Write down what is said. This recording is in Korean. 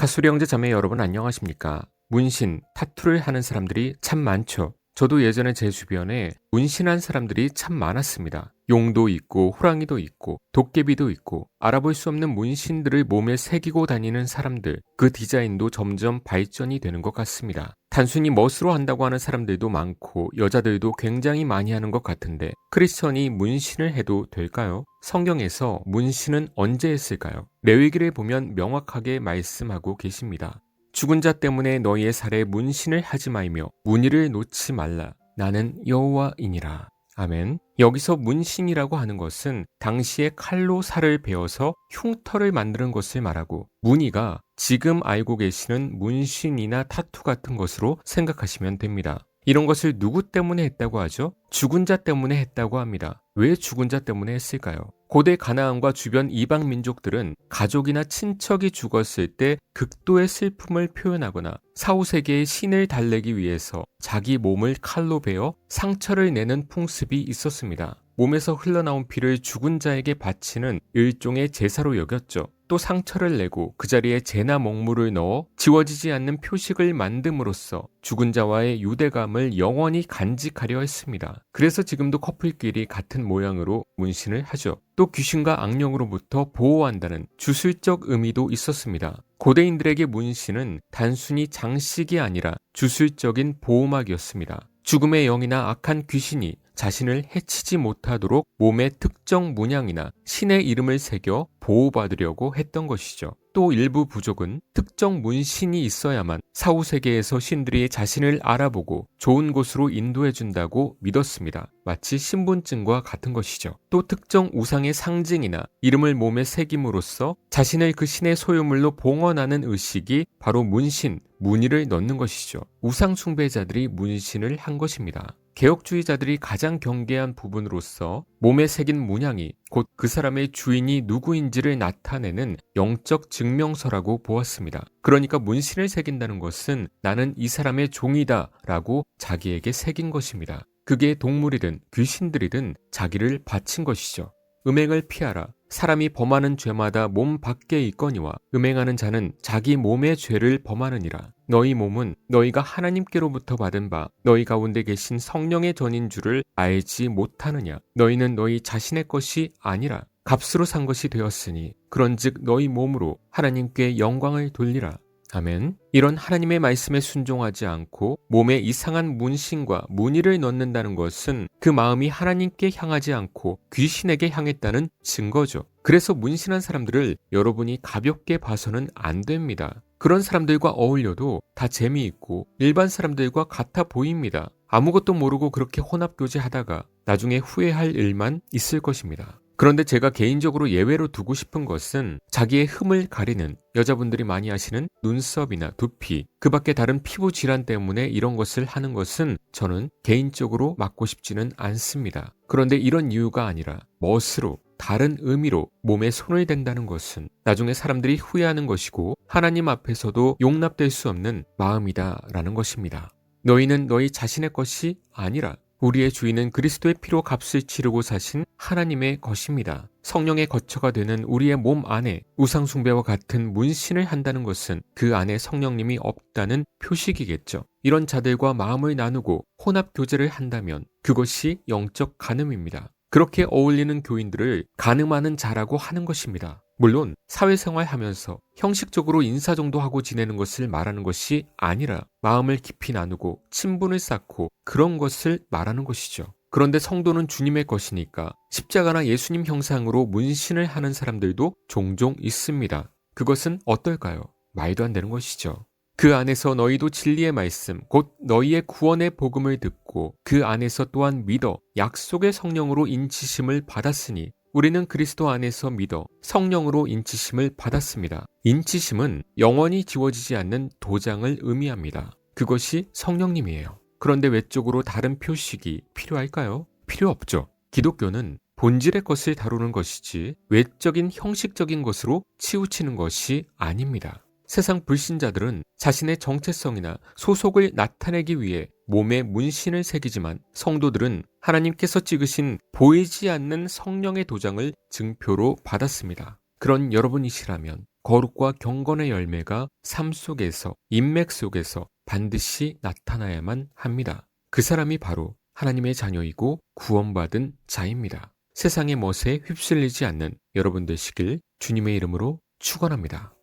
가수리 형제 자매 여러분 안녕하십니까? 문신, 타투를 하는 사람들이 참 많죠. 저도 예전에 제 주변에 문신한 사람들이 참 많았습니다. 용도 있고 호랑이도 있고 도깨비도 있고 알아볼 수 없는 문신들을 몸에 새기고 다니는 사람들, 그 디자인도 점점 발전이 되는 것 같습니다. 단순히 멋으로 한다고 하는 사람들도 많고 여자들도 굉장히 많이 하는 것 같은데 크리스천이 문신을 해도 될까요? 성경에서 문신은 언제 했을까요? 레위기를 보면 명확하게 말씀하고 계십니다. 죽은 자 때문에 너희의 살에 문신을 하지 말며 무늬를 놓지 말라. 나는 여호와이니라. 아멘. 여기서 문신이라고 하는 것은 당시에 칼로 살을 베어서 흉터를 만드는 것을 말하고, 무늬가 지금 알고 계시는 문신이나 타투 같은 것으로 생각하시면 됩니다. 이런 것을 누구 때문에 했다고 하죠? 죽은 자 때문에 했다고 합니다. 왜 죽은 자 때문에 했을까요? 고대 가나안과 주변 이방 민족들은 가족이나 친척이 죽었을 때 극도의 슬픔을 표현하거나 사후세계의 신을 달래기 위해서 자기 몸을 칼로 베어 상처를 내는 풍습이 있었습니다. 몸에서 흘러나온 피를 죽은 자에게 바치는 일종의 제사로 여겼죠. 또 상처를 내고 그 자리에 재나 먹물을 넣어 지워지지 않는 표식을 만듦으로써 죽은 자와의 유대감을 영원히 간직하려 했습니다. 그래서 지금도 커플끼리 같은 모양으로 문신을 하죠. 또 귀신과 악령으로부터 보호한다는 주술적 의미도 있었습니다. 고대인들에게 문신은 단순히 장식이 아니라 주술적인 보호막이었습니다. 죽음의 영이나 악한 귀신이 자신을 해치지 못하도록 몸에 특정 문양이나 신의 이름을 새겨 보호받으려고 했던 것이죠. 또 일부 부족은 특정 문신이 있어야만 사후세계에서 신들이 자신을 알아보고 좋은 곳으로 인도해준다고 믿었습니다. 마치 신분증과 같은 것이죠. 또 특정 우상의 상징이나 이름을 몸에 새김으로써 자신을 그 신의 소유물로 봉헌하는 의식이 바로 문신, 무늬를 넣는 것이죠. 우상 숭배자들이 문신을 한 것입니다. 개혁주의자들이 가장 경계한 부분으로서 몸에 새긴 문양이 곧 그 사람의 주인이 누구인지를 나타내는 영적 증명서라고 보았습니다. 그러니까 문신을 새긴다는 것은 나는 이 사람의 종이다 라고 자기에게 새긴 것입니다. 그게 동물이든 귀신들이든 자기를 바친 것이죠. 음행을 피하라. 사람이 범하는 죄마다 몸 밖에 있거니와 음행하는 자는 자기 몸의 죄를 범하느니라. 너희 몸은 너희가 하나님께로부터 받은 바 너희 가운데 계신 성령의 전인 줄을 알지 못하느냐. 너희는 너희 자신의 것이 아니라 값으로 산 것이 되었으니 그런즉 너희 몸으로 하나님께 영광을 돌리라. 아멘. 이런 하나님의 말씀에 순종하지 않고 몸에 이상한 문신과 무늬를 넣는다는 것은 그 마음이 하나님께 향하지 않고 귀신에게 향했다는 증거죠. 그래서 문신한 사람들을 여러분이 가볍게 봐서는 안 됩니다. 그런 사람들과 어울려도 다 재미있고 일반 사람들과 같아 보입니다. 아무것도 모르고 그렇게 혼합교제 하다가 나중에 후회할 일만 있을 것입니다. 그런데 제가 개인적으로 예외로 두고 싶은 것은 자기의 흠을 가리는, 여자분들이 많이 하시는 눈썹이나 두피, 그 밖에 다른 피부 질환 때문에 이런 것을 하는 것은 저는 개인적으로 맡고 싶지는 않습니다. 그런데 이런 이유가 아니라 멋으로, 다른 의미로 몸에 손을 댄다는 것은 나중에 사람들이 후회하는 것이고 하나님 앞에서도 용납될 수 없는 마음이다라는 것입니다. 너희는 너희 자신의 것이 아니라 우리의 주인은 그리스도의 피로 값을 치르고 사신 하나님의 것입니다. 성령의 거처가 되는 우리의 몸 안에 우상 숭배와 같은 문신을 한다는 것은 그 안에 성령님이 없다는 표식이겠죠. 이런 자들과 마음을 나누고 혼합 교제를 한다면 그것이 영적 간음입니다. 그렇게 어울리는 교인들을 간음하는 자라고 하는 것입니다. 물론 사회생활 하면서 형식적으로 인사 정도 하고 지내는 것을 말하는 것이 아니라 마음을 깊이 나누고 친분을 쌓고 그런 것을 말하는 것이죠. 그런데 성도는 주님의 것이니까 십자가나 예수님 형상으로 문신을 하는 사람들도 종종 있습니다. 그것은 어떨까요? 말도 안 되는 것이죠. 그 안에서 너희도 진리의 말씀, 곧 너희의 구원의 복음을 듣고 그 안에서 또한 믿어 약속의 성령으로 인치심을 받았으니 우리는 그리스도 안에서 믿어 성령으로 인치심을 받았습니다. 인치심은 영원히 지워지지 않는 도장을 의미합니다. 그것이 성령님이에요. 그런데 외적으로 다른 표식이 필요할까요? 필요 없죠. 기독교는 본질의 것을 다루는 것이지 외적인 형식적인 것으로 치우치는 것이 아닙니다. 세상 불신자들은 자신의 정체성이나 소속을 나타내기 위해 몸에 문신을 새기지만 성도들은 하나님께서 찍으신 보이지 않는 성령의 도장을 증표로 받았습니다. 그런 여러분이시라면 거룩과 경건의 열매가 삶 속에서, 인맥 속에서 반드시 나타나야만 합니다. 그 사람이 바로 하나님의 자녀이고 구원받은 자입니다. 세상의 멋에 휩쓸리지 않는 여러분 되시길 주님의 이름으로 축원합니다.